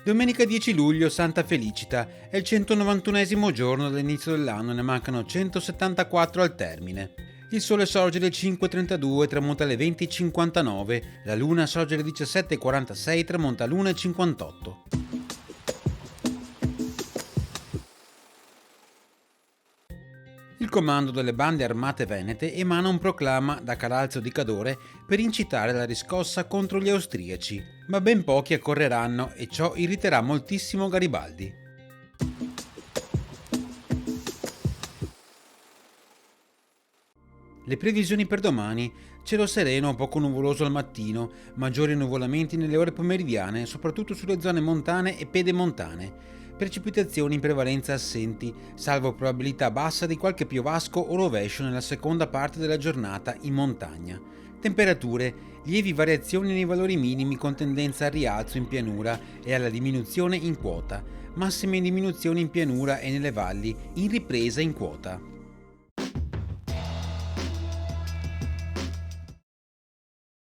Domenica 10 luglio, Santa Felicita, è il 191esimo giorno dall'inizio dell'anno, ne mancano 174 al termine. Il sole sorge alle 5:32 e tramonta alle 20:59, la luna sorge alle 17:46 e tramonta alle 1:58. Il comando delle bande armate venete emana un proclama da Calalzo di Cadore per incitare la riscossa contro gli austriaci, ma ben pochi accorreranno e ciò irriterà moltissimo Garibaldi. Le previsioni per domani: cielo sereno o poco nuvoloso al mattino, maggiori nuvolamenti nelle ore pomeridiane, soprattutto sulle zone montane e pedemontane. Precipitazioni in prevalenza assenti, salvo probabilità bassa di qualche piovasco o rovescio nella seconda parte della giornata in montagna. Temperature: lievi variazioni nei valori minimi con tendenza al rialzo in pianura e alla diminuzione in quota, massime in diminuzione in pianura e nelle valli, in ripresa in quota.